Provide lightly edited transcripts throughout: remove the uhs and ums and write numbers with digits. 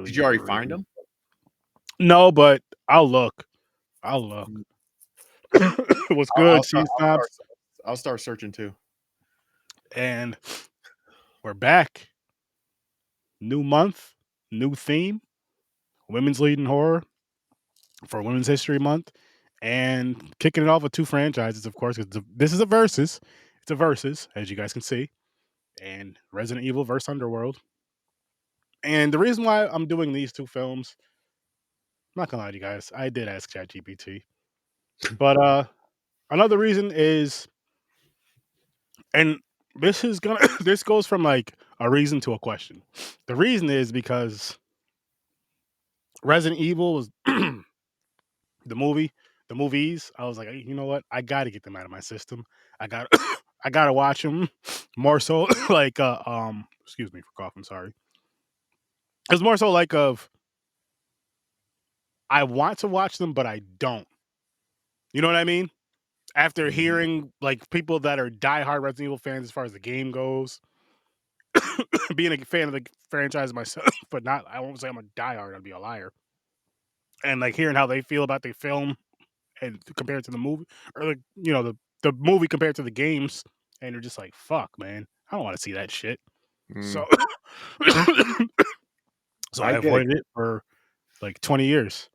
Did you already find them? No, but I'll look. What's good, cheese snobs? I'll start searching too. And we're back. New month, new theme. Women's leading horror for Women's History Month, and kicking it off with two franchises, of course. Because this is a versus. It's a versus, as you guys can see, and Resident Evil versus Underworld. And the reason why I'm doing these two films, I'm not gonna lie to you guys, I did ask ChatGPT, but another reason is, and this is gonna this goes from like a reason to a question. The reason is because Resident Evil was the movies. I was like, "Hey, you know what? I got to get them out of my system. I got I got to watch them more so like excuse me for coughing, sorry. It's more so like of I want to watch them but I don't. You know what I mean? After hearing like people that are diehard Resident Evil fans as far as the game goes, being a fan of the franchise myself, but not I won't say I'm a diehard, I'd be a liar. And like hearing how they feel about the film and compared to the movie, or like the movie compared to the games, and you're just like, fuck, man, I don't want to see that shit. So, so I avoided it for like 20 years.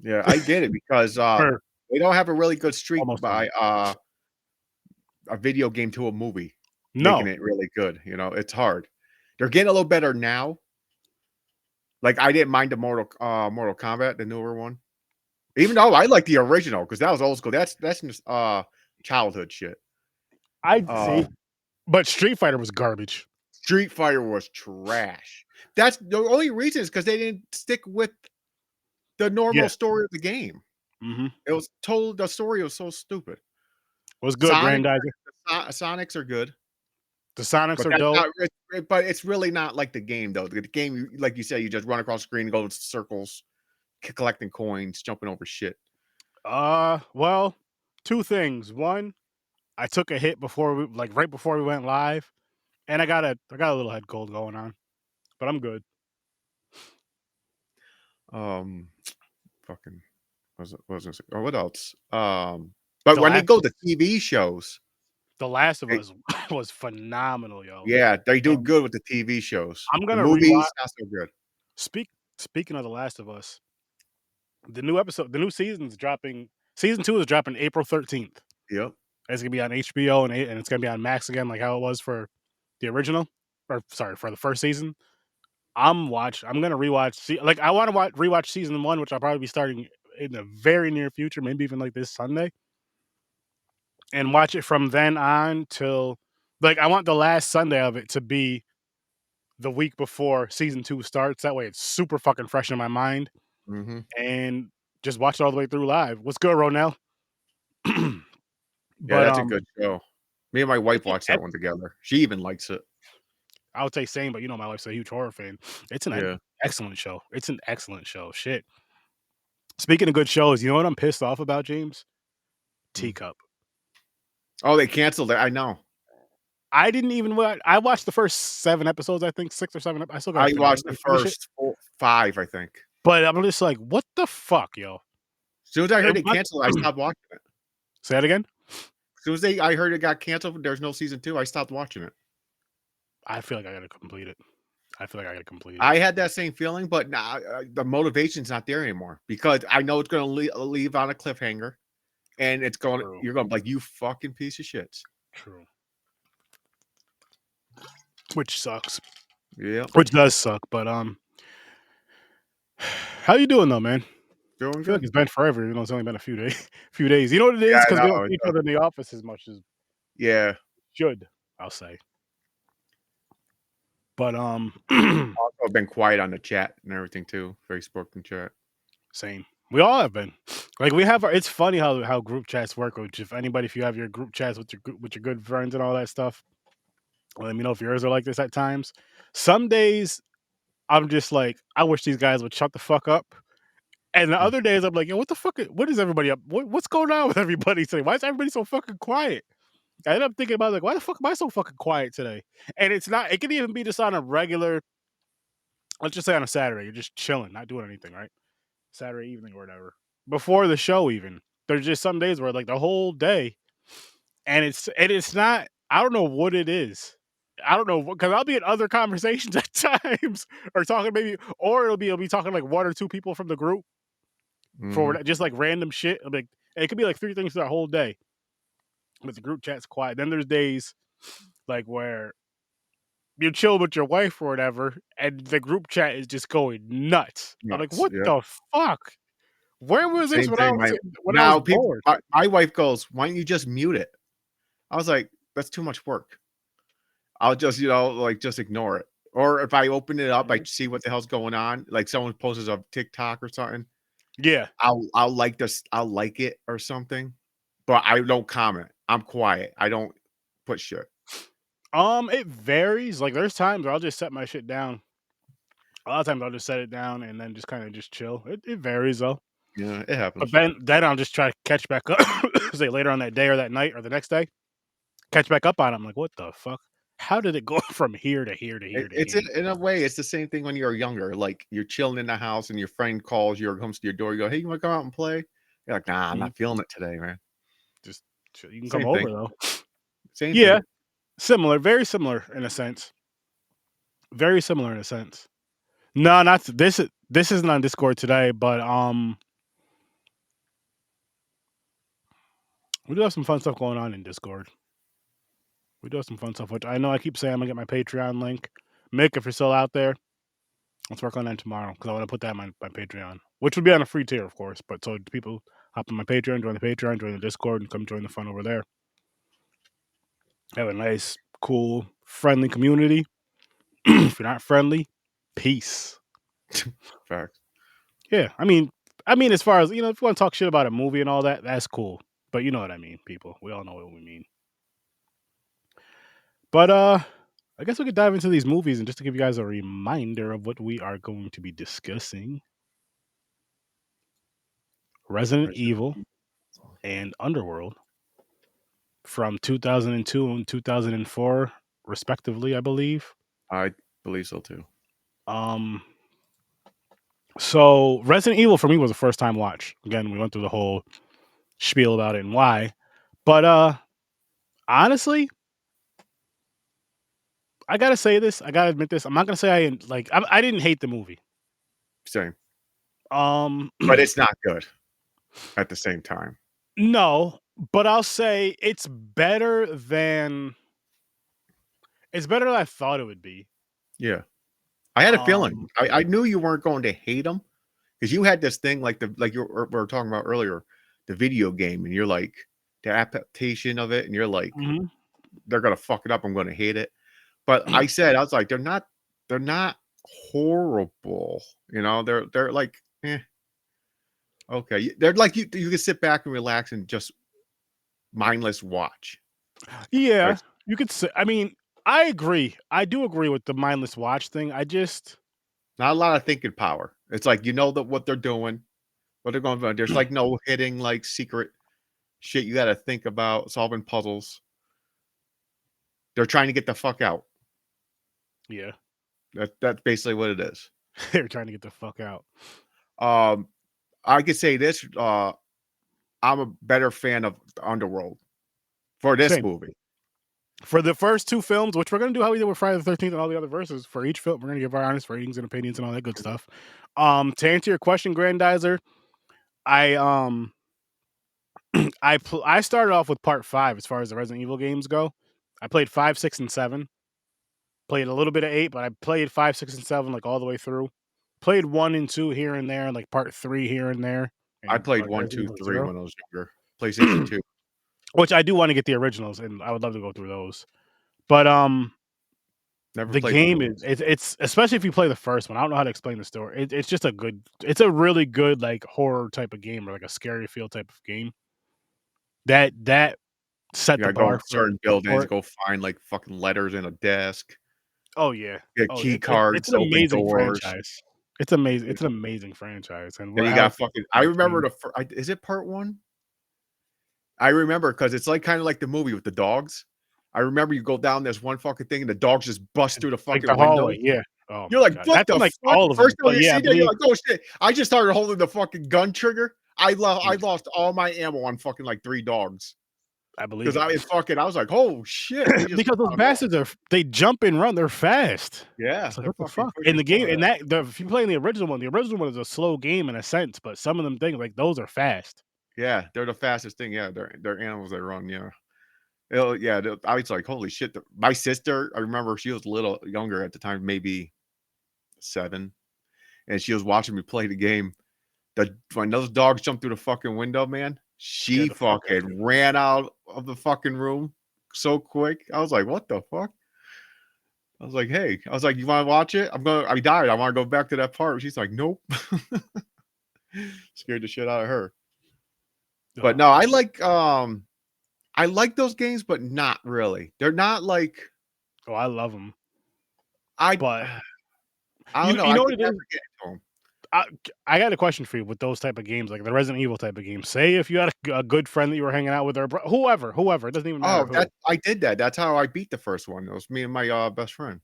Yeah, I get it because they don't have a really good streak by a video game to a movie, making it really good. You know, it's hard. They're getting a little better now. Like I didn't mind the Mortal Kombat, the newer one. Even though I like the original because that was old school. That's childhood shit. I see, but Street Fighter was garbage. Street Fighter was trash. That's the only reason is because they didn't stick with the normal story of the game. It was told the story was so stupid. Was good, Grandizer. Sonics are good. The Sonics are dope, but it's really not like the game though. The game, like you said, you just run across the screen, go in circles, collecting coins, jumping over shit. Well, two things. One, I took a hit right before we went live, and I got a little head cold going on, but I'm good. Fucking, what else? But when they go to TV shows, The Last of Us was phenomenal, yo. Yeah, they do good with the TV shows. I'm gonna movies not so good. Speaking of The Last of Us, the new season's dropping. Season 2 is dropping April 13th. Yep. It's gonna be on HBO and it's gonna be on Max again, like how it was for the original, for the first season. I'm gonna rewatch. I want to rewatch season 1, which I'll probably be starting in the very near future, maybe even like this Sunday, and watch it from then on till I want the last Sunday of it to be the week before season 2 starts. That way, it's super fucking fresh in my mind, and just watch it all the way through live. What's good, Ronell? Yeah, that's a good show. Me and my wife watched that one together. She even likes it. I would say same, but my wife's a huge horror fan. It's an excellent show. It's an excellent show. Shit. Speaking of good shows, you know what I'm pissed off about, James? Teacup. Oh, they canceled it. I know. I didn't even watch. I watched the first 7 episodes, I think 6 or 7. I watched the first 5, I think. But I'm just like, what the fuck, yo? As soon as I heard it canceled, I stopped watching it. Say that again? As soon as I heard it got canceled, there's no season 2, I stopped watching it. I feel like I gotta complete it. I had that same feeling, but now the motivation's not there anymore because I know it's going to leave on a cliffhanger, and you're going to be like, you fucking piece of shit. True. Which sucks. Yeah. Which does suck, but how you doing though, man? Doing I feel like it's been forever. It's only been a few days. You know what it is? Because we don't see each other in the office as much as should, I'll say. But also been quiet on the chat and everything too, Facebook and chat. Same. We all have been. We have it's funny how group chats work. Which if you have your group chats with your good friends and all that stuff, let me know if yours are like this at times. Some days I'm just like, I wish these guys would shut the fuck up. And the other days I'm like, yo, what the fuck? What is everybody up? What's going on with everybody today? Why is everybody so fucking quiet? I end up thinking about why the fuck am I so fucking quiet today? And it's not. It can even be just on a regular, let's just say on a Saturday, you're just chilling, not doing anything, right? Saturday evening or whatever. Before the show even. There's just some days where like the whole day and it's not I don't know what it is. I don't know because I'll be in other conversations at times or talking maybe or it'll be talking like one or two people from the group for just like random shit. Like it could be like three things for the whole day. But the group chat's quiet. Then there's days like where you chill with your wife or whatever, and the group chat is just going nuts. I'm like, Nuts, what yeah. the fuck? Where was this Same thing, when I was people bored? my wife goes, "Why don't you just mute it?" I was like, "That's too much work." I'll just, like, just ignore it. Or if I open it up, I see what the hell's going on, like someone posts a TikTok or something, Yeah. I'll like it or something, but I don't comment. I'm quiet. I don't put shit. It varies. Like there's times where I'll just set my shit down. A lot of times I'll just set it down and then just kind of just chill. It varies though. Yeah, it happens. But then I'll just try to catch back up, say later on that day or that night or the next day, catch back up on it. I'm like, what the fuck? How did it go from here to here to here to It's here? in a way, it's the same thing when you're younger, like, you're chilling in the house and your friend calls you or comes to your door, you go, "Hey, you wanna come out and play?" You're like, "Nah, I'm not feeling it today, man." Just chill. You can come Same thing. over though. Same Yeah, thing. similar, very similar in a sense. Very similar in a sense. No, not this. This isn't on Discord today, but we do have some fun stuff going on in Discord. We do have some fun stuff. Which I know I keep saying I'm gonna get my Patreon link. Mick, if you're still out there, let's work on that tomorrow because I want to put that on my Patreon, which would be on a free tier, of course. But so people hop on my Patreon, join the Discord, and come join the fun over there. Have a nice, cool, friendly community. If you're not friendly, peace. Facts. Yeah, I mean, as far as if you want to talk shit about a movie and all that, that's cool. But you know what I mean, people. We all know what we mean. But I guess we could dive into these movies and just to give you guys a reminder of what we are going to be discussing. Resident Evil and Underworld from 2002 and 2004 respectively, I believe. I believe so too. So Resident Evil for me was a first time watch. Again, we went through the whole spiel about it and why. But honestly, I gotta say this. I gotta admit this. I'm not gonna say I didn't hate the movie. Same. But it's not good at the same time. No, but I'll say it's better than I thought it would be. Yeah. I had a feeling. I knew you weren't going to hate them because you had this thing like we were talking about earlier, the video game, and you're like the adaptation of it, and you're like, they're gonna fuck it up. I'm gonna hate it. But I was like, they're not horrible. They're like, okay. They're like you can sit back and relax and just mindless watch. Yeah, Right? you could say. I mean, I agree. I do agree with the mindless watch thing. I just Not a lot of thinking power. It's like what they're doing, what they're going for. There's like no hitting like secret shit you got to think about solving puzzles. They're trying to get the fuck out. Yeah, That's basically what it is. they're trying to get the fuck out. I could say this. I'm a better fan of Underworld for this movie. For the first two films, which we're gonna do how we did with Friday the 13th and all the other verses, for each film, we're gonna give our honest ratings and opinions and all that good stuff. To answer your question, Grandizer, I I started off with part 5 as far as the Resident Evil games go. I played 5, 6, and 7. Played a little bit of 8, but I played 5, 6, and 7 like all the way through. Played 1 and 2 here and there, like part 3 here and there. I played 1, 2, 3 when I was younger. PlayStation 2. Which I do want to get the originals, and I would love to go through those. But the game it's especially if you play the first one. I don't know how to explain the story. It's just it's a really good like horror type of game or like a scary feel type of game. That set the bar for certain buildings, go find like fucking letters in a desk. Oh yeah, get key cards. It's an amazing franchise. It's amazing. It's an amazing franchise, and you got fucking. I remember is it part 1? I remember because it's like kind of like the movie with the dogs. I remember you go down this one fucking thing and the dogs just bust through the fucking window. Yeah. Oh You're my like, god, what that's the in, like, fuck? all of First them. time But you yeah, I see that, you're believe like, oh shit! I just started holding the fucking gun trigger. I lost all my ammo on fucking like 3 dogs I believe because it. I was like, oh shit! They just Because those bastards they jump and run. They're fast. yeah, It's like they're what the fucking fuck? quick In as the game, fuck. if you play in the original one is a slow game in a sense, but some of them things like those are fast. Yeah, they're the fastest thing. Yeah, they're animals that run. Yeah. Yeah, I was like, holy shit! My sister, I remember she was a little younger at the time, maybe 7, and she was watching me play the game. When those dogs jumped through the fucking window, man, she Scared the fuck out of you. fucking ran out of the fucking room so quick. I was like, what the fuck? I was like, hey, I was like, you want to watch it? I died. I want to go back to that part. She's like, nope. Scared the shit out of her. But Oh, no, I like those games, but not really. They're not like oh, I love them, I but I don't know. you I know what could it never is. get into them. I I got a question for you with those type of games, like the Resident Evil type of games. Say if you had a good friend that you were hanging out with, or whoever, it doesn't even matter Oh, who. I did that. That's how I beat the first one. It was me and my best friend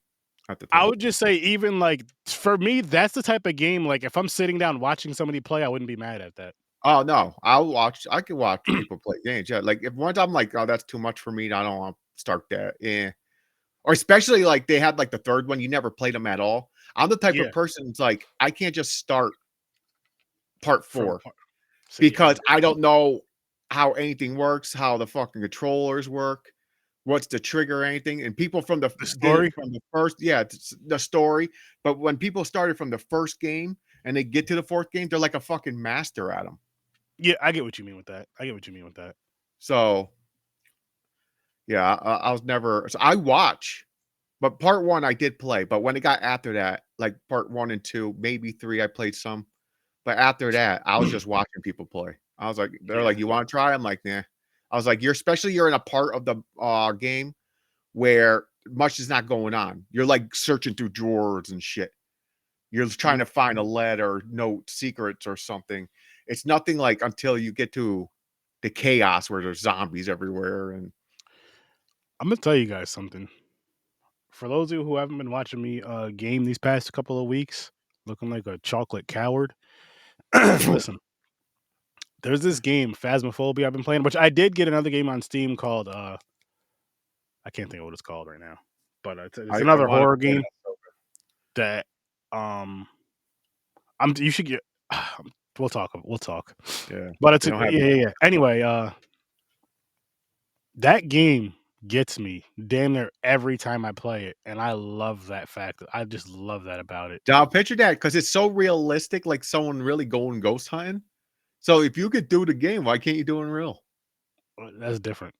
at the I time. would just say, even like for me, that's the type of game. Like if I'm sitting down watching somebody play, I wouldn't be mad at that. Oh no, I can watch people play games. Yeah, like if once I'm like, oh, that's too much for me. I don't want to start that. Yeah. Or especially like they had like the third one, you never played them at all. I'm the type of Yeah, person that's like, I can't just start part from 4 see, because I don't know how anything works, how the fucking controllers work, what's the trigger or anything. And people from the did it story. from the first, yeah, the story. But when people started from the first game and they get to the fourth game, they're like a fucking master at them. Yeah, I get what you mean with that. I get what you mean with that. So yeah, I was never. So I watch, but part 1 I did play. But when it got after that, like part 1 and 2, maybe 3, I played some. But after that, I was just watching people play. I was like, they're Yeah, like, "You want to try?" I'm like, "Nah." I was like, you're in a part of the game where much is not going on. You're like searching through drawers and shit. You're trying mhm. to find a letter, note, secrets, or something. It's nothing like until you get to the chaos where there's zombies everywhere. And I'm gonna tell you guys something. For those of you who haven't been watching me game these past couple of weeks, looking like a chocolate coward. Listen, there's this game, Phasmophobia, I've been playing, which I did get another game on Steam called I can't think of what it's called right now. But it's I another want to horror play game that. that um you should get we'll talk. We'll talk. Yeah, But it's they a don't have. yeah. Anyway, that game gets me damn near every time I play it, and I love that fact. I just love that about it. Now picture that because it's so realistic, like someone really going ghost hunting. So if you could do the game, why can't you do it in real? That's different.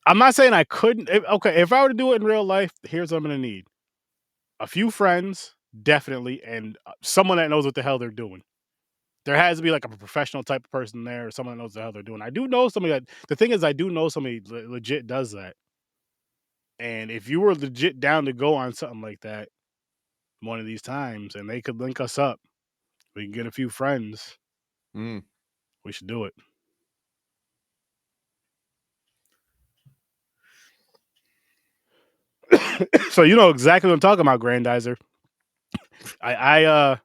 I'm not saying I couldn't. Okay, if I were to do it in real life, here's what I'm gonna need: a few friends, definitely, and someone that knows what the hell they're doing. There has to be like a professional type of person there, or someone that knows the hell they're doing. I do know somebody that. The thing is, I do know somebody legit does that. And if you were legit down to go on something like that one of these times, and they could link us up, we can get a few friends. Mm. We should do it. So you know exactly what I'm talking about, Grandizer. I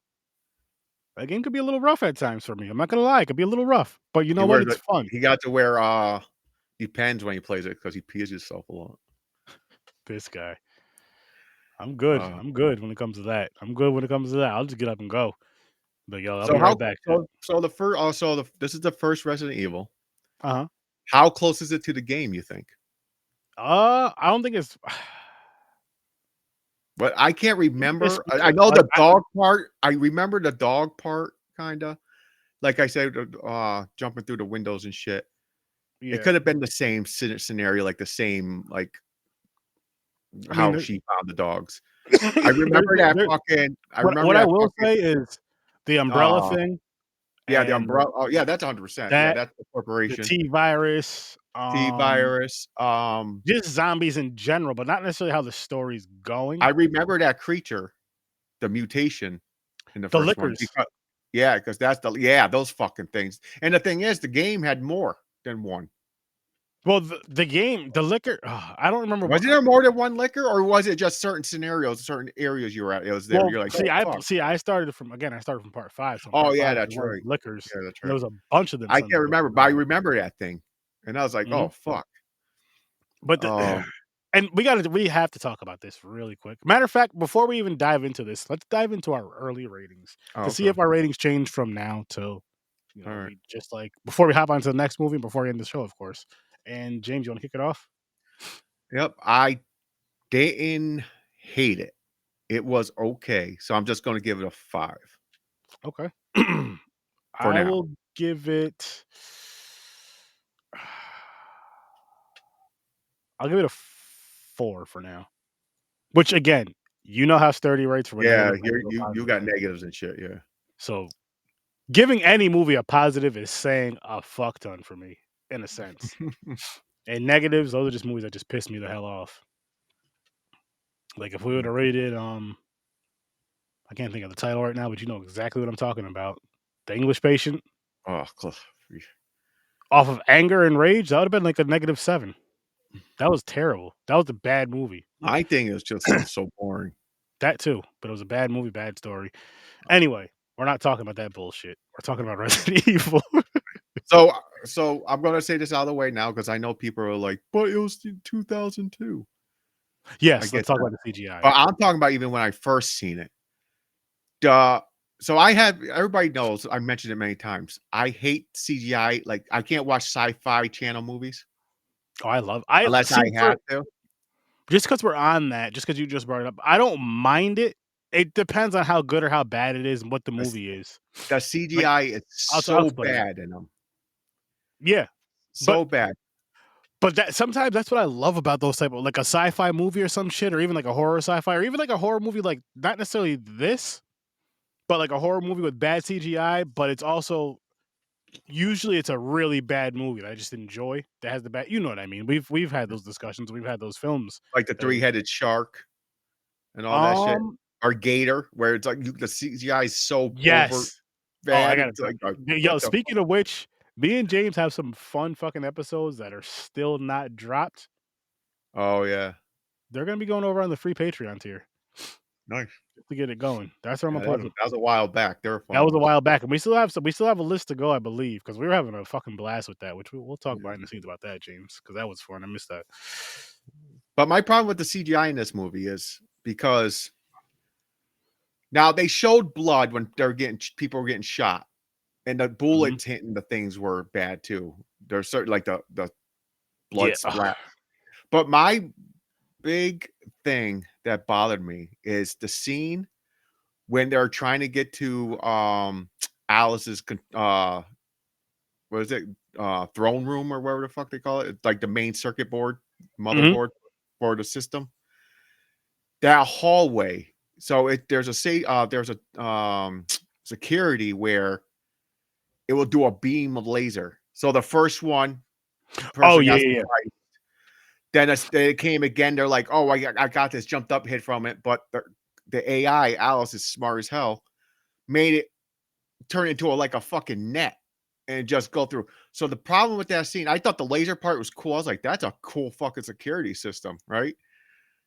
that game could be a little rough at times for me. I'm not gonna lie, it could be a little rough. But you know what? It's fun. He got to wear depends when he plays it because he pees himself a lot. This guy. I'm good. Uh, I'm good when it comes to that. I'm good when it comes to that. I'll just get up and go. But yo, I'll so be right back. the first this is the first Resident Evil. Uh-huh. How close is it to the game, you think? I don't think it's But I can't it's remember. I because know like the dog part. I remember the dog part, kinda. Like I said, jumping through the windows and shit. It yeah. could have been the same scenario, like the same, like I mean how she found the dogs. I there's, remember that there, fucking. I what remember I that will fucking. say is the umbrella Uh, thing yeah, the and umbrella. Oh, yeah, that's 100%. Yeah, that that's the the corporation. T virus, T virus. just zombies in general, but not necessarily how the story's going. I remember that creature, the mutation in the The first one liquors. because that's those fucking things. And the thing is, the game had more than one. Well, the game, the liquor, I don't remember. Was there more than one liquor, or was it just certain scenarios, certain areas you were at? It was there. Well, You're like, see, oh fuck. I started from part 5. So in Oh part yeah, 5 that's there was right. liquors, Yeah, that's and there right. was a bunch of them I sons of can't remember, bitches but I in remember that thing, and I was like, there. oh fuck. But Um, and we have to talk about this really quick. Matter of fact, before we even dive into this, let's dive into our early ratings to see okay, if our ratings change from now till all right. we just like before we hop onto the next movie, before we end the show, of course. And James, you want to kick it off? Yep, I didn't hate it. It was okay, so I'm just going to give it a 5 Okay. for I now. will give it. I'll give it a 4 for now. Which again, you know how sturdy rates from a Yeah, negative to a you positive got thing. negatives and shit. Yeah. So giving any movie a positive is saying a fuck ton for me, in a sense. And negatives, those are just movies that just piss me the hell off. Like if we would have rated, I can't think of the title right now, but you know exactly what I'm talking about. The English Patient, Oh, off of anger and rage, that would have been like a -7. That was terrible. That was a bad movie. I think it's just so boring. That too, but it was a bad movie, bad story. Anyway, we're not talking about that bullshit. We're talking about Resident Evil. So, so I'm gonna say this out of the way now because I know people are like, "But it was 2002." I Yes, let's get talk that, about the CGI. but I'm talking about even when I first seen it. Duh. So I have everybody knows I mentioned it many times. I hate CGI. Like I can't watch sci-fi channel movies Oh, I unless see I for have to. just because we're on that, just because you just brought it up, I don't mind it. It depends on how good or how bad it is and what the The, movie is. the Like, CGI is I'll so explain. bad in them, Yeah, but so bad. that sometimes that's what I love about those type of like a sci-fi movie or some shit, or even like a horror sci-fi, or even like a horror movie, like not necessarily this, but like a horror movie with bad CGI, but it's also usually it's a really bad movie that I just enjoy that has the bad. You know what I mean? We've had those discussions. We've had those films. Like the That are, three-headed shark and all that shit, um. or gator, where it's like the CGI is so over Yes. Oh, I bad. gotta It's talk. like, Yo, what the speaking of which, me and James have some fun fucking episodes that are still not dropped. Oh, yeah. They're gonna be going over on the free Patreon tier Nice. just to get it going. That's where I'm Yeah, gonna put them. that was a while back. They were That fun was a ones. while back, and we still have a list to go, I believe, because we were having a fucking blast with that. Which we'll talk Yeah. behind the scenes about that, James, because that was fun. I missed that. But my problem with the CGI in this movie is because now they showed blood when they're getting people were getting shot, and the Mhm. bullets hitting the things were bad too. There's certain like the Yeah. blood splat. But my big thing that bothered me is the scene when they're trying to get to Alice's what is it? Throne room or whatever the fuck they call it. It's like the main circuit board, Mhm. motherboard for the system. That hallway. So there's a security where it will do a beam of laser. So the first one Oh person yeah, got yeah, yeah. surprised. Then they came again. They're like, "Oh, I got this." Jumped up, hid from it. But the AI Alice is smart as hell. Made it turn into like a fucking net and just go through. So the problem with that scene, I thought the laser part was cool. I was like, "That's a cool fucking security system, right?"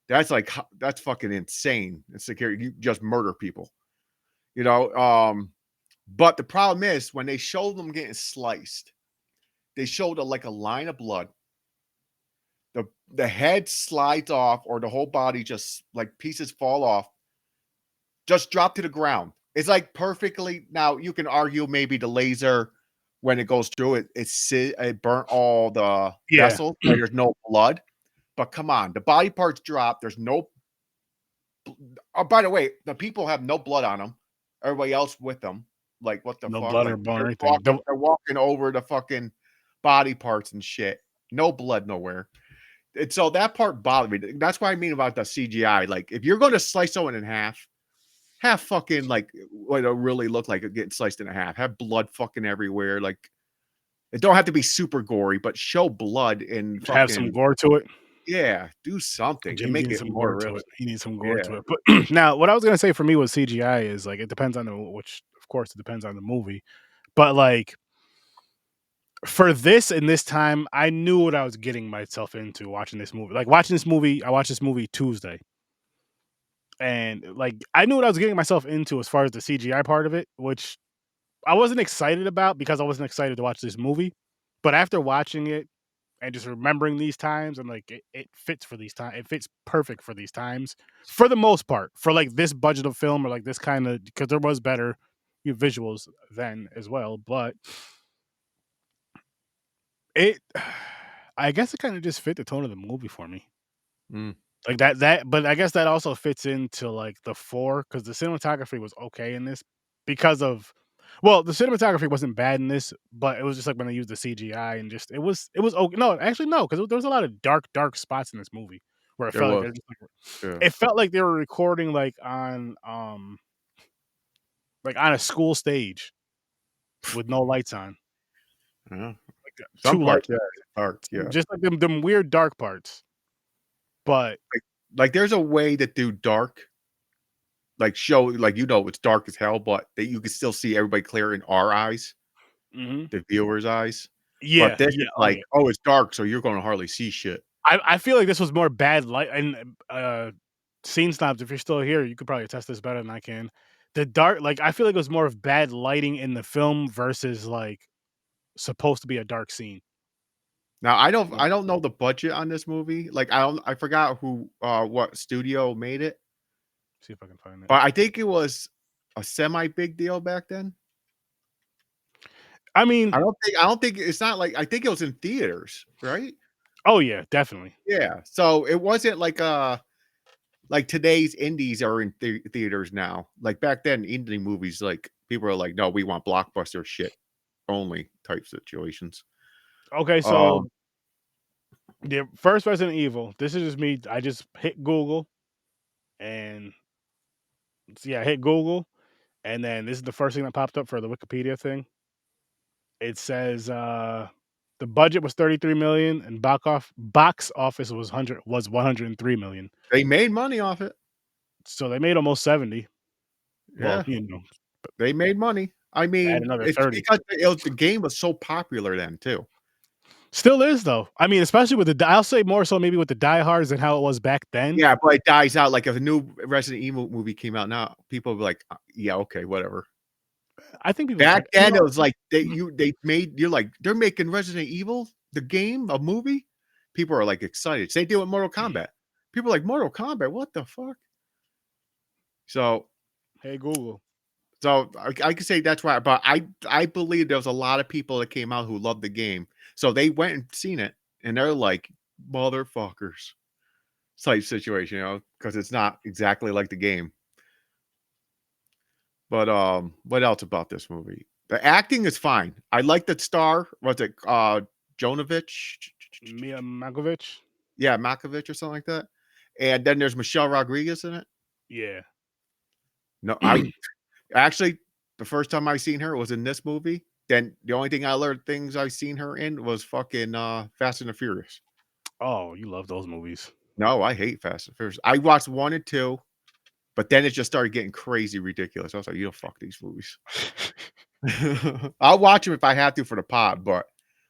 That's like that's fucking insane. It's security. You just murder people, you know. But the problem is when they show them getting sliced, they showed like a line of blood. The head slides off, or the whole body just like pieces fall off, just drop to the ground. It's like perfectly. Now you can argue maybe the laser when it goes through it, it burnt all the Yeah. vessels. Where there's no blood. But come on, the body parts drop. There's no. Oh, by the way, the people have no blood on them. Everybody else with them. Like what the No fuck? blood or Like bone or anything. The they're walking over the fucking body parts and shit. No blood nowhere. And so that part bothered me. That's what I mean about the CGI. Like if you're going to slice someone in half, have fucking like what it really look like it getting sliced in half. Have blood fucking everywhere. Like it don't have to be super gory, but show blood and have some fucking gore to it. yeah, do something and James make needs it some more gore to it. realistic. He needs some gore Yeah. to it. But now, what I was gonna say for me with CGI is like it depends on which of course it depends on the movie. But like For this and this time, I knew what I was getting myself into watching this movie. Like watching this movie, I watched this movie Tuesday. And like I knew what I was getting myself into as far as the CGI part of it, which I wasn't excited about because I wasn't excited to watch this movie. But after watching it and just remembering these times, I'm like, it fits for these times. It fits perfect for these times, for the most part. For like this budget of film or like this kind of, because there was better visuals then as well. But it, I guess it kind of just fit the tone of the movie for me. Mm. Like that, but I guess that also fits into like the 4 because the cinematography was okay in this because of, well, the cinematography wasn't bad in this, but it was just like when they used the CGI and just it was okay. No, actually no, because there was a lot of dark spots in this movie where it There felt like was. they're just like, Yeah. it felt like they were recording like on a school stage with no lights on, Yeah. like Some two light, parts, yeah, dark, yeah. just like them weird dark parts, but Like, there's a way to do dark, like, show like, it's dark as hell, but that you can still see everybody clear in our eyes, mhm. the viewer's eyes. But Yeah, this yeah, is oh like, yeah. "Oh, it's dark, so you're gonna hardly see shit." I feel like this was more bad light and, scene snobs, if you're still here, you could probably attest this better than I can. The dark like, I feel like it was more of bad lighting in the film versus, like, supposed to be a dark scene. Now, Like, I don't know the budget on this movie, like, I forgot who, what studio made it, see if I can find it. but I think it was a semi big deal back then. I mean, I don't think it's not like I think it was in theaters, right? oh, yeah, definitely. Yeah, so it wasn't like today's indies are in theaters now. Like, back then, indie movies, like, people are like, "No, we want blockbuster shit only," type situations. Okay, Um, so the first Resident Evil, this is just me, I just hit Google and yeah, I hit Google, and then this is the first thing that popped up for the Wikipedia thing. It says, the budget was 33 million and box office was 103 million. they made money off it. So they made almost 70. Well, Yeah, they made money. I add mean, another it's 30. because the game was so popular then too. Still is though. I mean, especially with I'll say more so maybe with the diehards than how it was back then. Yeah, but it dies out, like, if a new Resident Evil movie came out now, people would be like, "Yeah, okay, whatever." I think people Back check, then, it was like they made you're like, "They're making Resident Evil, the game, a movie?" People are, like, excited. Same thing with Mortal Kombat. People are like, "Mortal Kombat, what the fuck?" So hey Google. I could say that's why, but I believe there was a lot of people that came out who loved the game. So they went and seen it, and they're like, "Motherfuckers," type situation, because it's not exactly like the game. But, what else about this movie? The acting is fine. I like the star, what's it, Jovovich? Mia Malkovich. Yeah, Malkovich or something like that. And then there's Michelle Rodriguez in it. Yeah. No, I actually, the first time I seen her was in this movie. Then the only thing I learned things I seen her in was fucking, Fast and the Furious. Oh, you love those movies. No, I hate Fast and Furious. I watched 1 and 2, but then it just started getting crazy ridiculous. I was like, "You don't fuck these movies." I'll watch them if I have to for the pod, but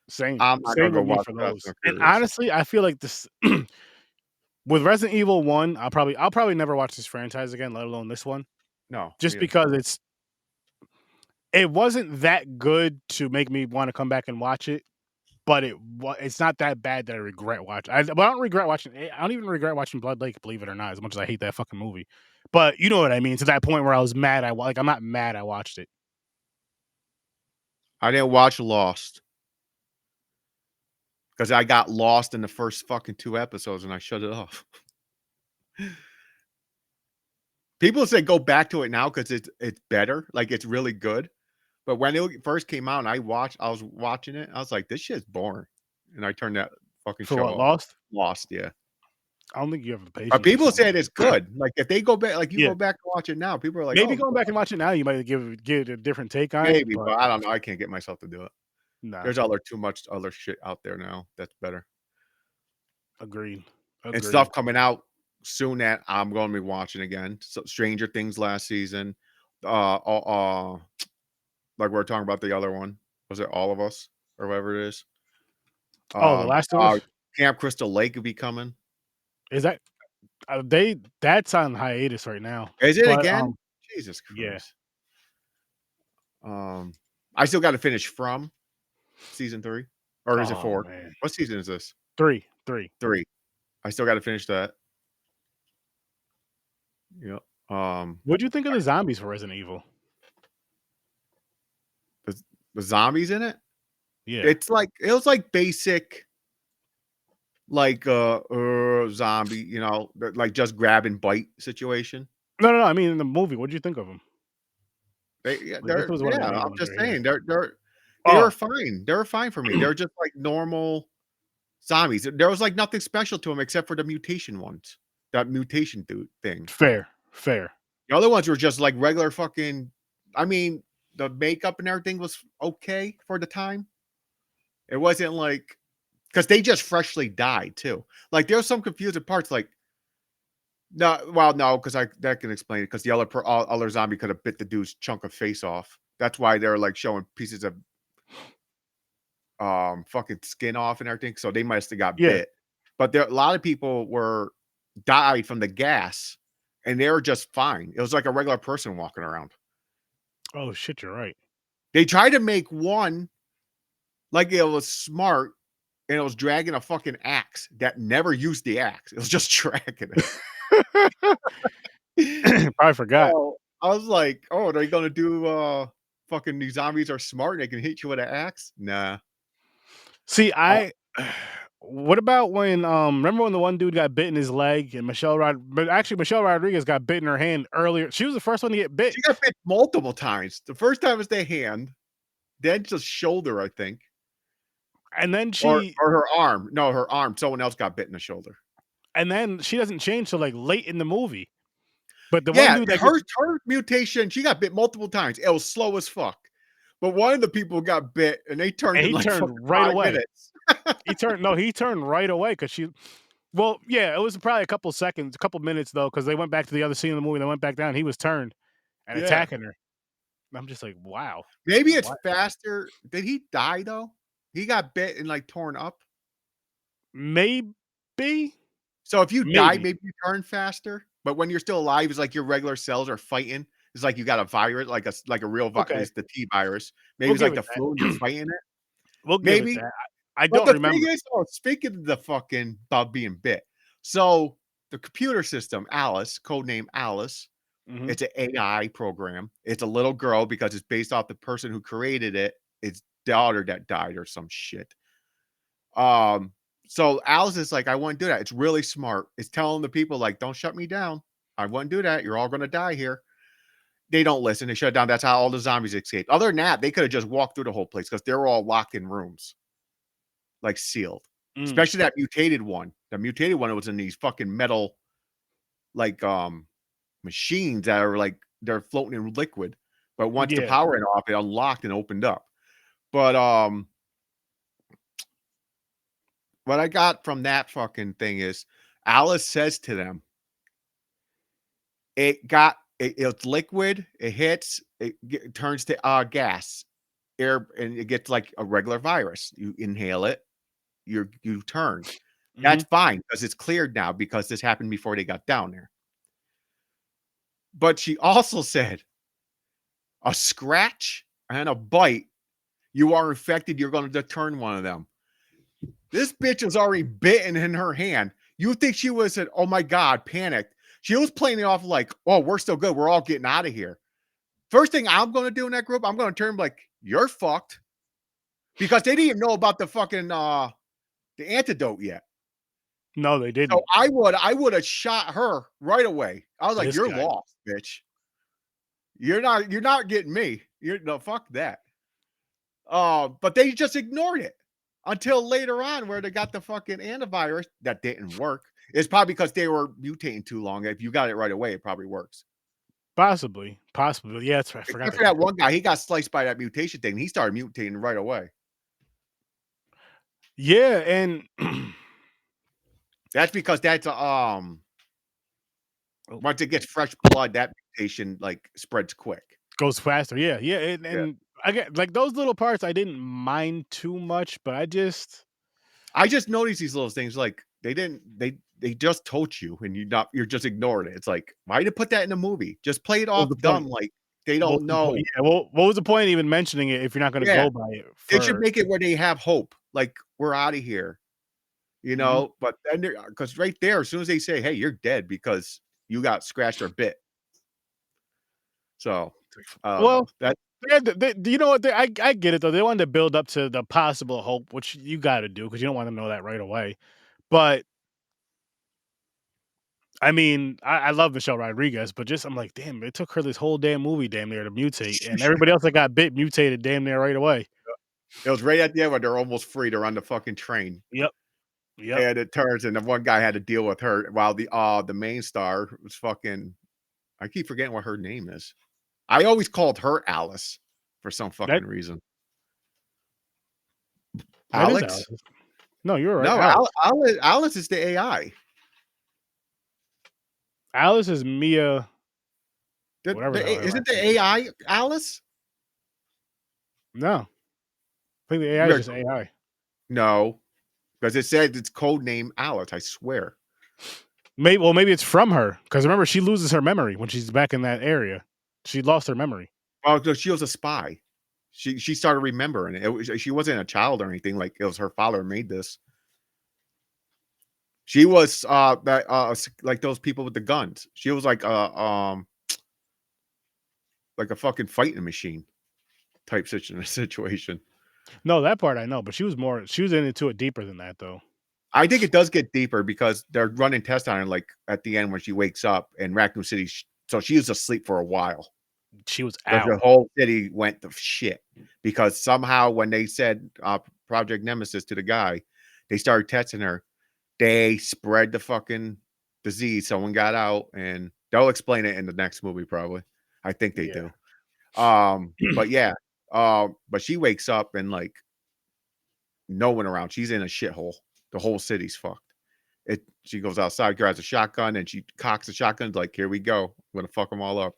Same. I'm not gonna Same go with me watch for Fast those. and And Furious. honestly, I feel like this with Resident Evil 1, I'll probably never watch this franchise again, let alone this one. No, Just yeah. because it wasn't that good to make me wanna come back and watch it, but it's not that bad that I regret watching. But I don't regret watching it. I don't even regret watching Blood Lake, believe it or not, as much as I hate that fucking movie. But you know what I mean, to that point where I was mad like, I'm not mad I watched it. I didn't watch Lost because I got lost in the first fucking 2 episodes and I shut it off. People say go back to it now because it's better, like, it's really good, but when it first came out and I was watching it, I was like, "This shit's boring," and I turned that fucking For show what, off. Lost? Lost, yeah. I don't think you have the But patience for people something said it's good, like, if they go back like, you Yeah. go back and watch it now, people are like, Maybe "Oh, going back and watching it now, you might give it a different take on it, maybe," but but I don't know, I can't get myself to do it. nah, There's too much other shit out there now that's better. agreed. And Agreed. stuff coming out soon that I'm gonna be watching again. So Stranger Things last season. Uh, uh, uh, like we are talking about the other one. Was it All of Us? or whatever it is. Oh, The Last of Us? Camp Crystal Lake would be coming. Is that that's on hiatus right now. Is it But, again? Jesus yeah. Christ. I still got to finish From season 3, or is it 4? Man. What season is this? 3. 3. I still got to finish that. Yep. What'd you think of the zombies for Resident Evil? The zombies in it? Yeah. It was like basic, like zombie, you know, like just grab and bite situation. No. I mean, in the movie, what'd you think of them? I'm just saying they Oh. were fine. They were fine for me. They were just like normal zombies. There was like nothing special to them except for the mutation ones. That mutation thing. Fair. The other ones were just like regular fucking. I mean, the makeup and everything was okay for the time. It wasn't like because they just freshly died too. Like there was some confusing parts. Like no, because that can explain it. Because the other zombie could have bit the dude's chunk of face off. That's why they're like showing pieces of fucking skin off and everything. So they must have got bit. But a lot of people died from the gas, and they were just fine. It was like a regular person walking around. Oh shit, you're right. They tried to make one like it was smart, and it was dragging a fucking axe that never used the axe. It was just dragging it. I forgot. So, I was like, "Oh, are they gonna do fucking these zombies are smart and they can hit you with an axe?" Nah. See, what about when remember when the one dude got bit in his leg and Michelle Rodriguez got bit in her hand earlier. She was the first one to get bit. She got bit multiple times. The first time was the hand, then just shoulder, I think. And then or her arm. No, her arm. Someone else got bit in the shoulder. And then she doesn't change till like late in the movie. But the one dude that her mutation, she got bit multiple times. It was slow as fuck. But one of the people got bit, and they turned. And he turned right away. Minutes. he turned right away because she. Well, yeah, it was probably a couple minutes though, because they went back to the other scene of the movie. They went back down. He was turned and attacking her. I'm just like, wow. Maybe it's faster. Did he die though? He got bit and like torn up. Maybe. So if you die, maybe you turn faster. But when you're still alive, it's like your regular cells are fighting. It's like you got a virus, like a real virus, the T virus. Maybe it's like the flu and you're fighting it. We'll maybe. Give it that. I don't remember. Thing is, speaking of the fucking about being bit, so the computer system, Alice, codename Alice, it's an AI program. It's a little girl because it's based off the person who created it. It's daughter that died or some shit. So Alice is like, I wouldn't do that. It's really smart. It's telling the people like, don't shut me down. I wouldn't do that. You're all going to die here. They don't listen. They shut down. That's how all the zombies escaped. Other than that, they could have just walked through the whole place because they were all locked in rooms, like sealed. Especially that mutated one. The mutated one was in these fucking metal, like machines that are like they're floating in liquid. But once the power went off, it unlocked and opened up. But what I got from that fucking thing is Alice says to them, it's liquid, it hits, it turns to gas, air, and it gets like a regular virus. You inhale it, you turn. That's fine because it's cleared now because this happened before they got down there. But she also said, a scratch and a bite, you are infected, you're going to turn one of them. This bitch was already bitten in her hand. You think she was at, oh my God, panicked. She was playing it off like, oh, we're still good. We're all getting out of here. First thing I'm going to do in that group, I'm going to turn like, you're fucked. Because they didn't even know about the fucking, the antidote yet. No, they didn't. So I would have shot her right away. I was like, you're lost, bitch. You're not getting me. No, fuck that. But they just ignored it. Until later on, where they got the fucking antivirus that didn't work. It's probably because they were mutating too long. If you got it right away, it probably works. Possibly. Yeah, that's right. I forgot. Except for that one guy, he got sliced by that mutation thing. He started mutating right away. Yeah, and that's because that's once it gets fresh blood, that mutation like spreads quick. Goes faster. Yeah. And again, like those little parts, I didn't mind too much, but I just noticed these little things. Like they just told you, and you're just ignoring it. It's like, why did you put that in the movie? Just play it what was off the dumb, point? like they What was don't the point? know. Yeah, well, what was the point of even mentioning it if you're not going to Yeah, go by it they should first? make it where they have hope. Like we're out of here, Mhm. But then because right there, as soon as they say, "Hey, you're dead," because you got scratched or bit. So I don't know Well, that. you know what? I get it though. They wanted to build up to the possible hope, which you got to do because you don't want to know that right away. But I mean, I love Michelle Rodriguez, but just I'm like, damn, it took her this whole damn movie damn near to mutate, and everybody else that got bit mutated damn near right away. It was right at the end when they're almost free. They're on the fucking train. Yep, yep. And it turns, and the one guy had to deal with her while the main star was fucking. I keep forgetting what her name is. I always called her Alice for some That fucking reason. that is Alex? Alice. No, you're right. No, Alice. Alice is the AI. Alice is Mia. The, Whatever the the hell her isn't last the name is. AI Alice? No, I think the AI is We're- just AI. No, because it said it's code name Alice. I swear. Maybe it's from her because remember she loses her memory when she's back in that area. She lost her memory. Oh, no, she was a spy. She started remembering it. She wasn't a child or anything. Like it was her father made this. She was like those people with the guns. She was like a fucking fighting machine type situation. No, that part I know, but she was into it deeper than that though. I think it does get deeper because they're running tests on her, like at the end when she wakes up in Raccoon City. So she was asleep for a while. She was Because out. the whole city went to shit. Because somehow when they said Project Nemesis to the guy, they started testing her. They spread the fucking disease. Someone got out, and they'll explain it in the next movie probably. I think they Yeah. do. But yeah, but she wakes up and like no one around. She's in a shithole. The whole city's fucked. She goes outside, grabs a shotgun, and she cocks the shotgun. Like, here we go. I'm gonna fuck them all up.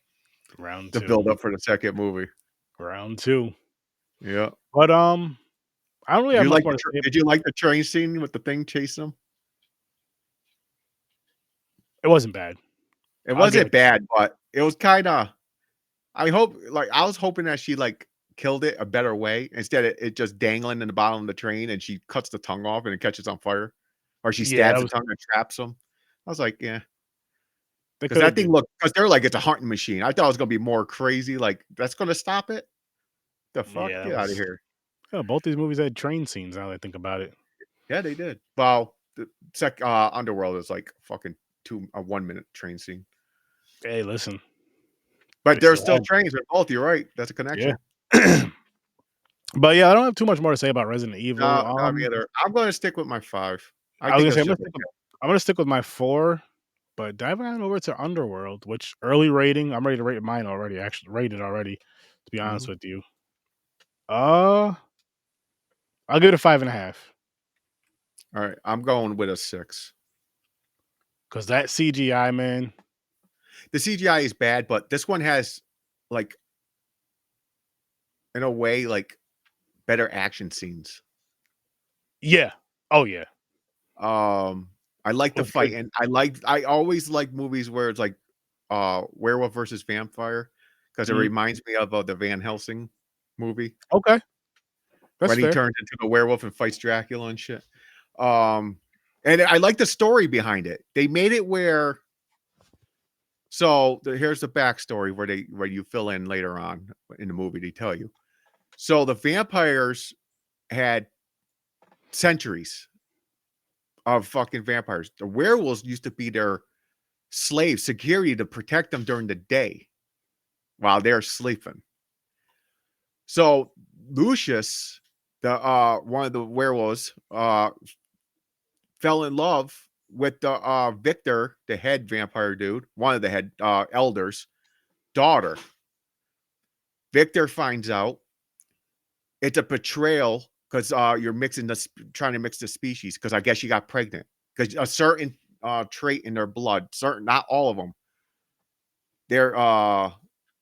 Round To 2. build up for the second movie. Round 2. Yeah. But I don't really Did have you much like more to say. did you like the train scene with the thing chasing them? It wasn't bad. It I'll give wasn't it. bad, but it was kinda. I was hoping that she like killed it a better way instead of it just dangling in the bottom of the train and she cuts the tongue off and it catches on fire. Or she Yeah, stabs that the was tongue and traps them. I was like, yeah. they Because could that have thing did. looked because they're like it's a hunting machine. I thought it was gonna be more crazy, like that's gonna stop it. The fuck? Yeah, that Get out of was here. both these movies had train scenes now that I think about it. Yeah, they did. Well, the Underworld is like fucking a 1 minute train scene. Hey, listen. But They there's still still had trains in both. You're right. That's a yeah. connection. But yeah, I don't have too much more to say about Resident Evil. No, not me either. I'm gonna stick with my 5. I I was think gonna say it's just I'm gonna stick with my 4, but diving on over to Underworld, which early rating, I'm ready to rate mine already. Actually, rated already. To be honest mhm. with you, uh, I'll give it a 5.5 All right. I'm going with a 6. because that CGI man. The CGI is bad, but this one has like in a way like better action scenes. Yeah. Oh yeah. I like the With fight good. and I always like movies where it's like werewolf versus vampire because it Mhm. reminds me of the Van Helsing movie Okay, that's when he fair. turns into the werewolf and fights Dracula and shit. Um, and I like the story behind it. They made it where here's the backstory where you fill in later on in the movie. They tell you. So the vampires had centuries of fucking vampires. The werewolves used to be their slaves, security to protect them during the day while they're sleeping. So Lucius, the one of the werewolves, fell in love with the Victor, the head vampire dude, one of the head elders, daughter. Victor finds out it's a betrayal because you're trying to mix the species because I guess she got pregnant because a certain trait in their blood, certain not all of them, they're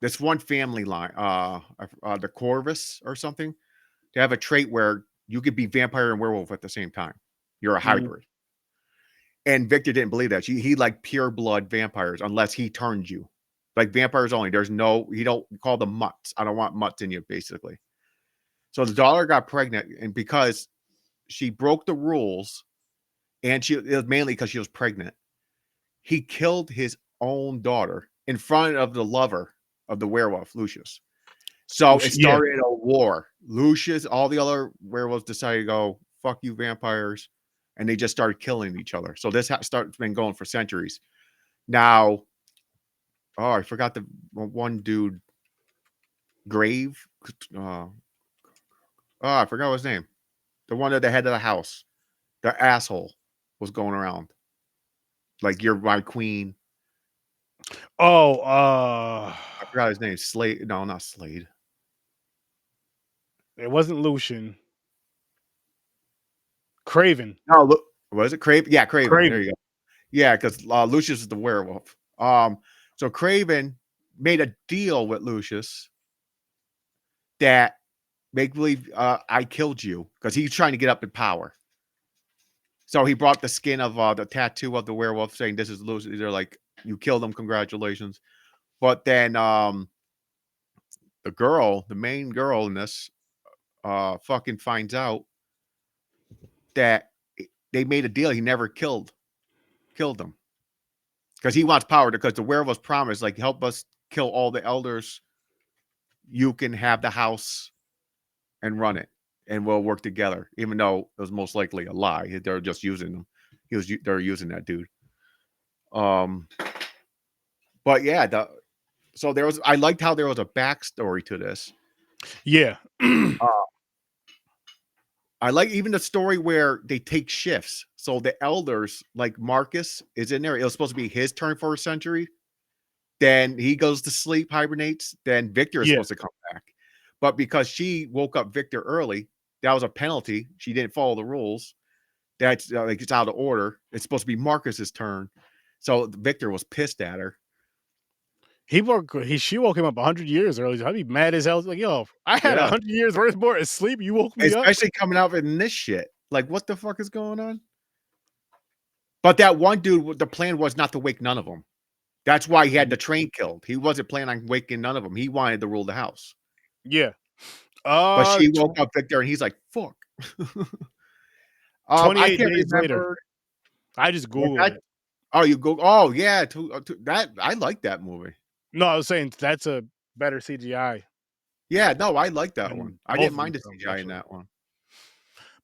this one family line, the Corvus or something. They have a trait where you could be vampire and werewolf at the same time. You're a hybrid. And Victor didn't believe that. He like pure blood vampires unless he turns you. Like vampires only. There's no, he don't call them mutts. I don't want mutts in you, basically. So the daughter got pregnant, and because she broke the rules, and it was mainly because she was pregnant, he killed his own daughter in front of the lover of the werewolf, Lucius. So it started a war. Lucius, all the other werewolves decided to go, fuck you vampires. And they just started killing each other. So this been going for centuries. Now, oh, I forgot the one dude, Grave. I forgot his name. The one at the head of the house. The asshole was going around. Like, you're my queen. I forgot his name. Slade. No, not Slade. It wasn't Lucian. Craven. No, look, was it Craven? Yeah, Craven. There you go. Yeah, because Lucius is the werewolf. So Craven made a deal with Lucius that make believe I killed you, because he's trying to get up in power. So he brought the skin of the tattoo of the werewolf saying, this is Lucius. They're like, you killed him, congratulations. But then the main girl in this, fucking finds out that they made a deal. He never killed them because he wants power, because the werewolves promised, like, help us kill all the elders. You can have the house and run it, and we'll work together, even though it was most likely a lie. They're just using him. They're using that dude. But yeah, so there was, I liked how there was a backstory to this. Yeah. I like even the story where they take shifts. So the elders, like Marcus, is in there. It was supposed to be his turn for a century. Then he goes to sleep, hibernates. Then Victor is supposed to come back. But because she woke up Victor early, that was a penalty. She didn't follow the rules. That's like, it's out of order. It's supposed to be Marcus's turn. So Victor was pissed at her. She woke him up 100 years early. I'd be mad as hell. Like, yo, I had 100 years worth more of sleep. You woke me up. Especially coming out in this shit. Like, what the fuck is going on? But that one dude, the plan was not to wake none of them. That's why he had the train killed. He wasn't planning on waking none of them. He wanted to rule the house. Yeah. But she woke up Victor, and he's like, fuck. 28 days later. I just Googled it. Oh, you go? Oh, yeah. That, I like that movie. No, I was saying that's a better CGI. Yeah, no, I like that one. I didn't mind the CGI in that one.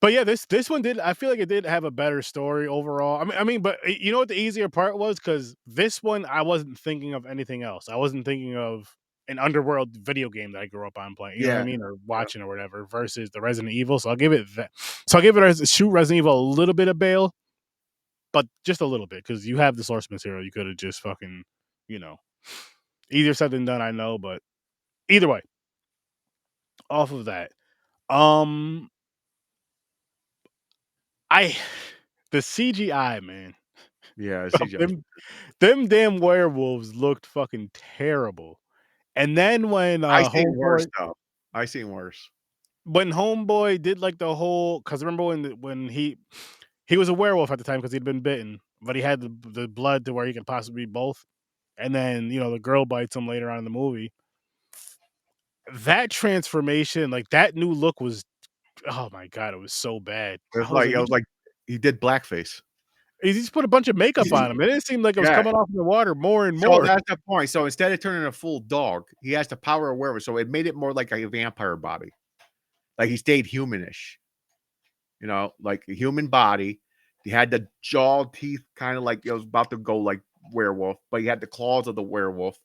But yeah, this one did. I feel like it did have a better story overall. I mean, but you know what the easier part was? Because this one, I wasn't thinking of anything else. I wasn't thinking of an Underworld video game that I grew up on playing. You know what I mean, or watching or whatever. Versus the Resident Evil. So I'll give it that. So I'll give it as shoot Resident Evil a little bit of bail, but just a little bit, because you have the source material. You could have just fucking, easier said than done. I know, but either way, off of that, the CGI, man. Yeah, CGI. Them damn werewolves looked fucking terrible. And then when I seen worse though. I seen worse. When Homeboy did like the whole, because remember when he was a werewolf at the time because he'd been bitten, but he had the blood to where he could possibly be both. And then the girl bites him later on in the movie. That transformation, like that new look was, oh my god, it was so bad. It was like he did blackface. He just put a bunch of makeup on him. It didn't seem like it was coming off in the water more and more. So that's the point. So instead of turning a full dog, he has the power of werewolf. So it made it more like a vampire body. Like he stayed humanish. Like a human body. He had the jaw, teeth, kind of like it was about to go like werewolf, but he had the claws of the werewolf,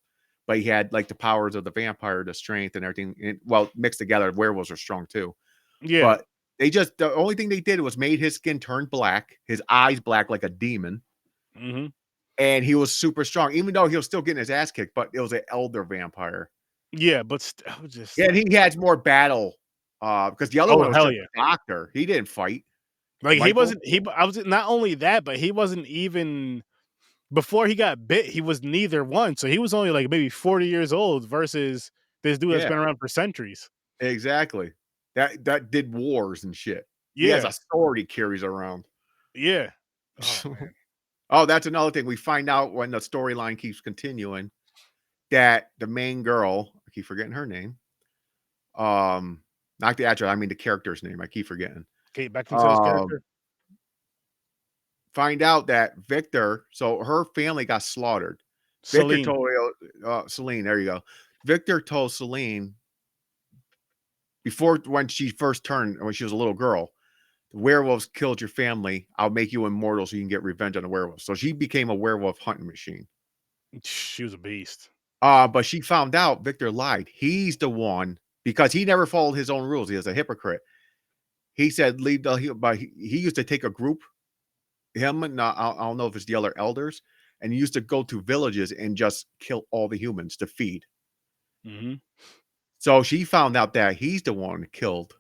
but he had like the powers of the vampire, the strength and everything. Mixed together, werewolves are strong too. Yeah. But the only thing they did was made his skin turn black, his eyes black like a demon. Mm-hmm. And he was super strong, even though he was still getting his ass kicked, but it was an elder vampire. Yeah, but and he had more battle. Because the other one was just a doctor. He didn't fight. Like Michael? I was not only that, but he wasn't even before he got bit, he was neither one. So he was only like maybe 40 years old versus this dude that's been around for centuries. Exactly. That did wars and shit. He has Yeah. a sword he carries around. Yeah. Oh man. Oh, that's another thing. We find out when the storyline keeps continuing that the main girl, I keep forgetting her name. Not the actress, I mean the character's name. I keep forgetting. Kate Beckinsale's character. Find out that Victor, so her family got slaughtered. Victor Celine. told Celine, there you go. Victor told Celine before when she first turned, when she was a little girl, the werewolves killed your family. I'll make you immortal so you can get revenge on the werewolves. So she became a werewolf hunting machine. She was a beast. But she found out Victor lied. He's the one because he never followed his own rules. He was a hypocrite. He said, leave the, but he used to take a group, him and I don't know if it's the other elders, and he used to go to villages and just kill all the humans to feed. Mm-hmm. So she found out that he's the one who killed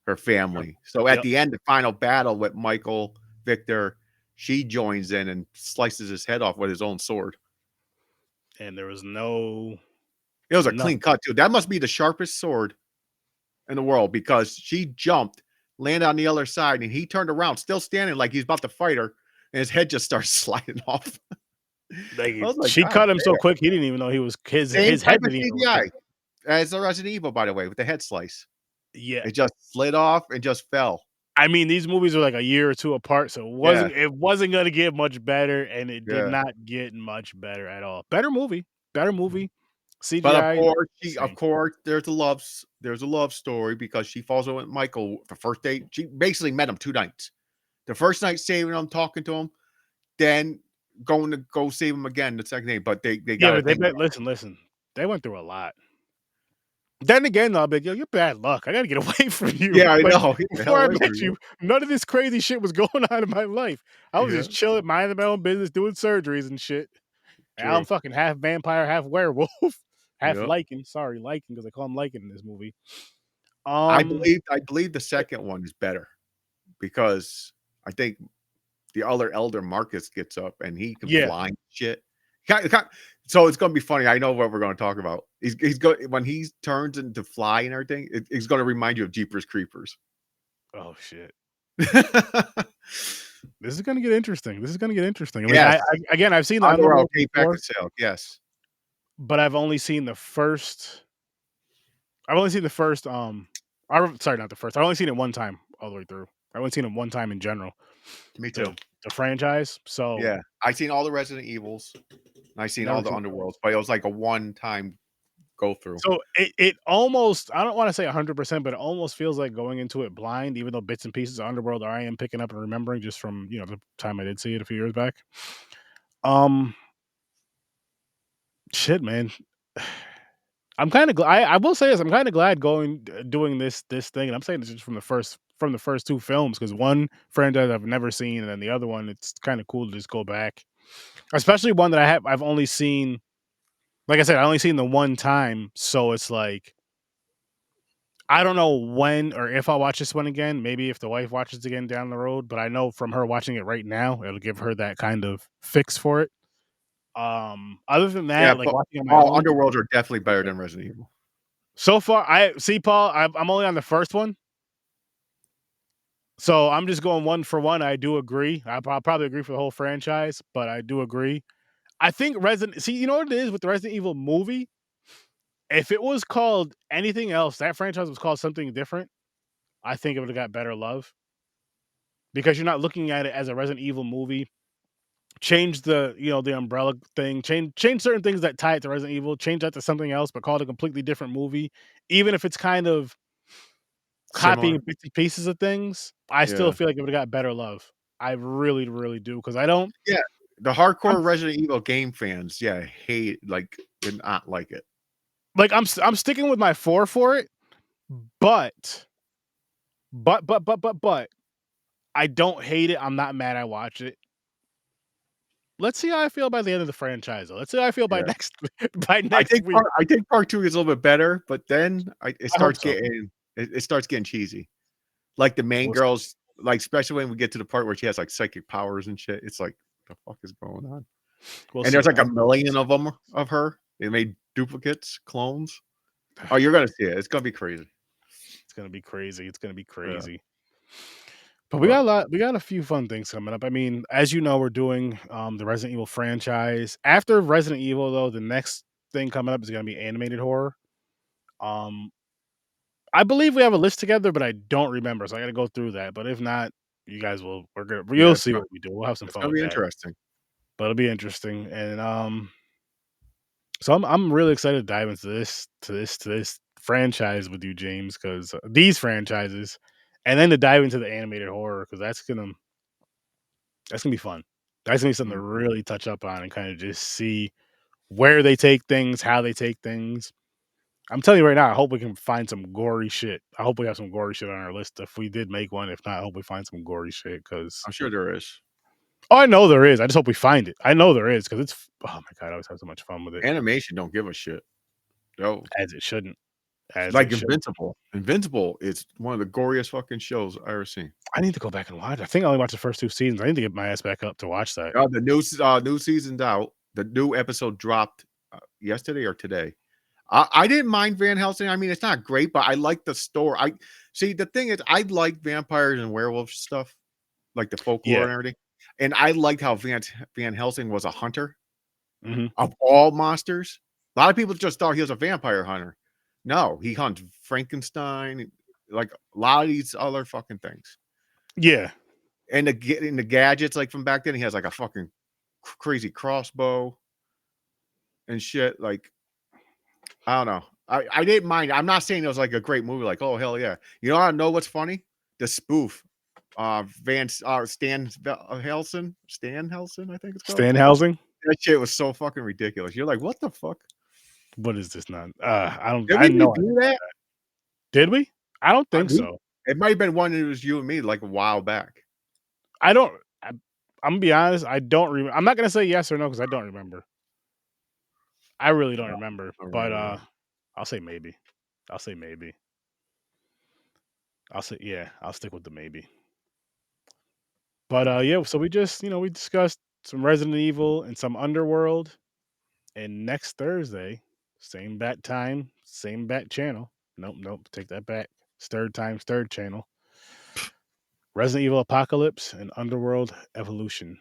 her family. So at the end, the final battle with Michael, Victor, she joins in and slices his head off with his own sword. And there was no... It was a clean cut, too. That must be the sharpest sword in the world because she jumped, landed on the other side, and he turned around, still standing like he's about to fight her, and his head just starts sliding off. Like, she cut him so quick, he didn't even know he was... His head didn't even CGI as the Resident Evil, by the way, with the head slice. Yeah. It just slid off and just fell. I mean, these movies are like a year or two apart, so it wasn't going to get much better, and it did not get much better at all. Better movie. CGI. But of course, there's a love story because she falls in with Michael the first date. She basically met him 2 nights. The first night saving him, talking to him, then going to go save him again the second day. But they got listen. They went through a lot. Then again, I'll be like, yo, you're bad luck. I gotta get away from you. Yeah, I know. Before I met you, none of this crazy shit was going on in my life. I was just chilling, minding my own business, doing surgeries and shit. And I'm fucking half vampire, half werewolf, half lichen. Sorry, lichen, because I call him lichen in this movie. I believe the second one is better because I think the other elder Marcus gets up and he can fly shit. So it's gonna be funny. I know what we're gonna talk about. He's going when he turns into fly and everything. It's gonna remind you of Jeepers Creepers. Oh shit! This is gonna get interesting. I mean, I've seen the Underworld came back to sale. Yes, but I've only seen the first. Sorry, not the first. I've only seen it one time all the way through. I've only seen it one time in general. Me too. The franchise. So yeah, I've seen all the Resident Evils. I've seen all the Underworlds, but it was like a one-time go through. So it almost, I don't want to say 100%, but it almost feels like going into it blind, even though bits and pieces of Underworld I am picking up and remembering just from, the time I did see it a few years back. Shit, man. I'm kind of glad. I will say this. I'm kind of glad doing this thing, and I'm saying this just from the first 2 films because one franchise I've never seen, and then the other one it's kind of cool to just go back, especially one that I've only seen. Like I said, I only seen the one time, so it's like I don't know when or if I'll watch this one again. Maybe if the wife watches it again down the road, but I know from her watching it right now, it'll give her that kind of fix for it. Other than that, like watching on my own, Underworlds are definitely better than Resident Evil. So far, Paul. I'm only on the first one, so I'm just going one for one. I do agree. I'll probably agree for the whole franchise, but I do agree. I think you know what it is with the Resident Evil movie? If it was called anything else, that franchise was called something different, I think it would have got better love. Because you're not looking at it as a Resident Evil movie. Change the, the umbrella thing, change certain things that tie it to Resident Evil, change that to something else, but call it a completely different movie. Even if it's kind of copying bits and pieces of things, I still feel like it would have got better love. I really, really do, because I don't. Yeah, the hardcore Resident Evil game fans, hate did not like it. Like I'm sticking with my 4 for it, but I don't hate it. I'm not mad I watch it. Let's see how I feel by the end of the franchise. Let's see how I feel by next week. I think part 2 is a little bit better, but then it starts getting cheesy. Like the main girls, like especially when we get to the part where she has like psychic powers and shit. It's like, what the fuck is going on? We'll And see. there's like a million of them of her. They made duplicates, clones. Oh, you're gonna see it. It's gonna be crazy. It's gonna be crazy. It's gonna be Yeah. crazy. But we got a lot. We got a few fun things coming up. I mean, as you know, we're doing the Resident Evil franchise. After Resident Evil, though, the next thing coming up is going to be animated horror. Um, I believe we have a list together, but I don't remember, so I got to go through that. But if not, you guys will. Yeah, You'll see what we do. We'll have some it's fun gonna with be that. interesting. But it'll be interesting, and so I'm really excited to dive into this franchise with you, James, because these franchises, and then to dive into the animated horror because that's gonna be fun. That's gonna be something to Mm. really touch up on and kind of just see where they take things, how they take things. I'm telling you right now, I hope we can find some gory shit. I hope we have some gory shit on our list if we did make one. If not, I hope we find some gory shit because I'm sure there is. oh, I know there is. I just hope we find it. I know there is because it's oh my god, I always have so much fun with it Animation don't give a shit. No. as it shouldn't, as Like it should. Invincible. Invincible is one of the goriest fucking shows I've ever seen. I need to go back and watch. I think I only watched the first 2 seasons. I need to get my ass back up to watch that. The new season's out. The new episode dropped yesterday or today. I didn't mind Van Helsing. I mean, it's not great, but I like the story. I see the thing is, I like vampires and werewolves stuff, like the folklore Yeah. and everything. And I liked how Van Helsing was a hunter Hmm. of all monsters. A lot of people just thought he was a vampire hunter. No, he hunts Frankenstein, like a lot of these other fucking things. Yeah. And the gadgets like from back then, he has like a fucking crazy crossbow and shit. Like I don't know. I didn't mind. I'm not saying it was like a great movie. Like oh hell yeah. You know I know what's funny? The spoof. Stan Helson. Stan Helson, I think it's called. Stan Housing. That shit was so fucking ridiculous. You're like, what the fuck? What is this not? I don't. Did I we even know. do that? Did we? I don't I think we so. It might have been one that was you and me like a while back. I don't. I'm gonna be honest. I don't remember. I'm not gonna say yes or no because I don't remember. I really don't remember. I don't But remember that. I'll say maybe. I'll say maybe. I'll say yeah. I'll stick with the maybe. But yeah. So we just we discussed some Resident Evil and some Underworld. And next Thursday, same bat time, same bat channel. Nope. Take that back. Third times, third channel. Resident Evil Apocalypse and Underworld Evolution.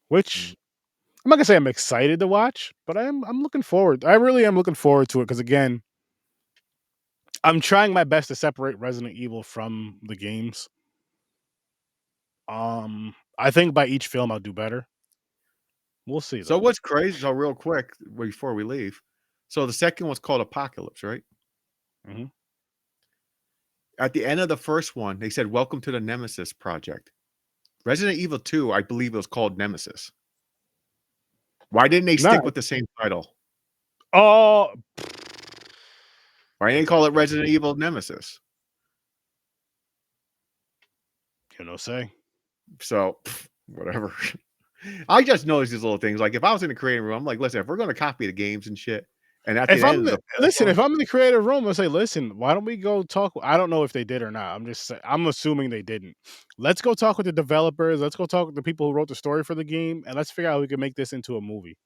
Which I'm not gonna say I'm excited to watch, but I'm looking forward. I really am looking forward to it because again, I'm trying my best to separate Resident Evil from the games. I think by each film I'll do better. We'll see So though. what's crazy? So real quick before we leave. So the second one's called Apocalypse, right? Hmm. At the end of the first one, they said, "Welcome to the Nemesis Project." Resident Evil 2, I believe it was called Nemesis. Why didn't they No. stick with the same title? Oh, Why didn't they call it Resident Evil Nemesis? say. So whatever. I just noticed these little things. Like if I was in the creative room, I'm like, listen, if we're gonna copy the games and shit, and at the If end I'm of the listen, one, if I'm in the creative room, I'll say, listen, why don't we go talk? I don't know if they did or not. I'm assuming they didn't. Let's go talk with the developers. Let's go talk with the people who wrote the story for the game, and let's figure out how we can make this into a movie.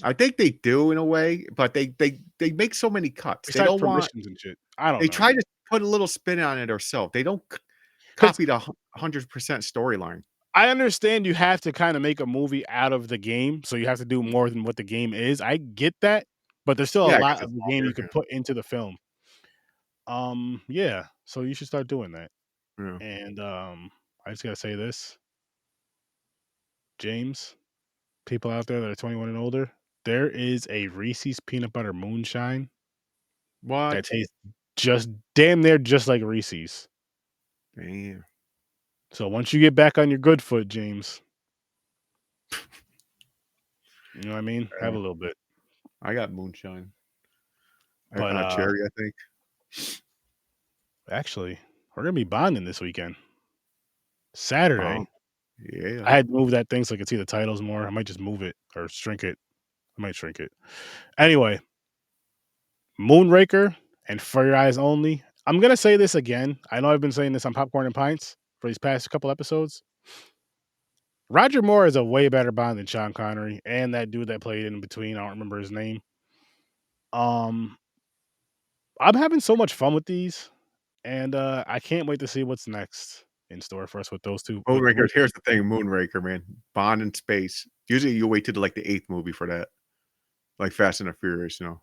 I think they do in a way, but they make so many cuts. They Besides don't want. permissions and shit, I don't They know. try to put a little spin on it themselves. They don't Because copy the 100% storyline. I understand you have to kind of make a movie out of the game, so you have to do more than what the game is. I get that, but there's still a Yeah, because lot of it's the game you longer. could put into the film. Yeah. So you should start doing that. Yeah. And I just gotta say this, James, people out there that are 21 and older, there is a Reese's peanut butter moonshine that What? tastes just damn near just like Reese's. Damn. So once you get back on your good foot, James, you know what I mean? Have a little bit. I got moonshine. But Cherry, I think. actually, we're gonna be bonding this weekend. Oh, Saturday. yeah. I had to move that thing so I could see the titles more. I might just move it or shrink it. I might shrink it. Anyway, Moonraker and For Your Eyes Only. I'm gonna say this again. I know I've been saying this on Popcorn and Pints for these past couple episodes. Roger Moore is a way better Bond than Sean Connery, and that dude that played in between. I don't remember his name. I'm having so much fun with these, and I can't wait to see what's next in store for us with those two. Moonraker. Here's the thing, Moonraker, man. Bond in space. Usually, you wait till like the 8th movie for that, like Fast and the Furious. You know.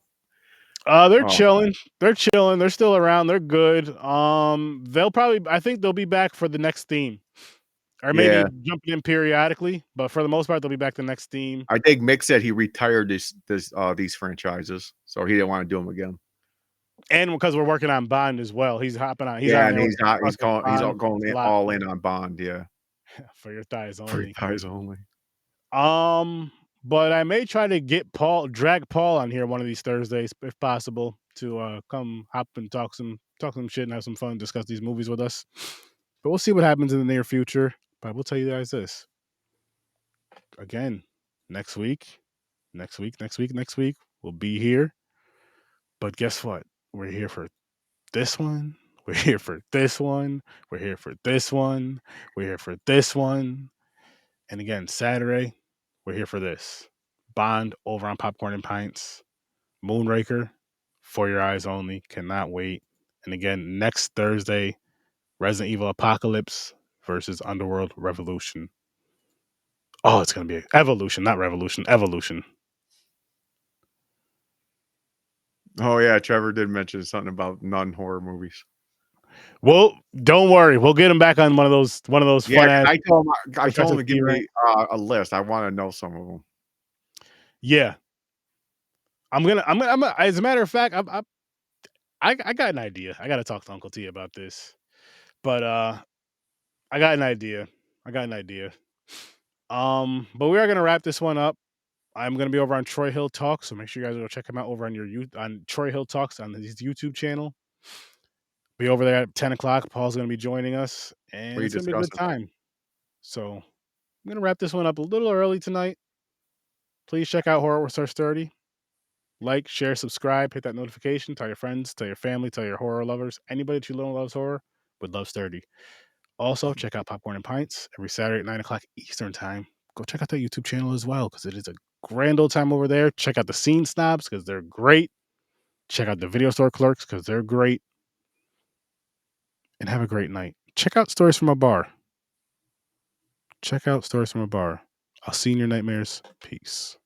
They're chilling. They're chilling. They're still around. They're good. They'll probably. I think they'll be back for the next theme, or maybe jumping in periodically. But for the most part, they'll be back the next theme. I think Mick said he retired these franchises, so he didn't want to do them again. And because we're working on Bond as well, he's hopping on. He's and he's going all in on Bond. Yeah, for your thighs only. For your thighs only. But I may try to drag Paul on here one of these Thursdays, if possible, to come hop and talk some shit and have some fun, discuss these movies with us. But we'll see what happens in the near future. But we'll tell you guys this. Again, next week, we'll be here. But guess what? We're here for this one. We're here for this one. We're here for this one. We're here for this one. And again, Saturday, we're here for this. Bond over on Popcorn and Pints. Moonraker, for your eyes only. Cannot wait. And again, next Thursday, Resident Evil Apocalypse versus Underworld Revolution. Oh, it's going to be Evolution, not Revolution. Evolution. Oh, yeah. Trevor did mention something about non-horror movies. Well, don't worry. We'll get him back on one of those fun ass. I told him to give me a list. I want to know some of them. Yeah. I'm gonna as a matter of fact, I got an idea. I gotta talk to Uncle T about this. But I got an idea. But we are gonna wrap this one up. I'm gonna be over on Troy Hill Talks, so make sure you guys go check him out over on Troy Hill Talks on his YouTube channel. Be over there at 10 o'clock. Paul's gonna be joining us, and it's gonna be a good time. So I'm gonna wrap this one up a little early tonight. Please check out Horror Source 30. Like, share, subscribe, hit that notification. Tell your friends, tell your family, tell your horror lovers. Anybody that you know loves horror would love Sturdy. Also, check out Popcorn and Pints every Saturday at 9 o'clock Eastern Time. Go check out that YouTube channel as well, because it is a grand old time over there. Check out the Scene Snobs, because they're great. Check out the Video Store Clerks, because they're great. And have a great night. Check out Stories from a Bar. I'll see you in your nightmares. Peace.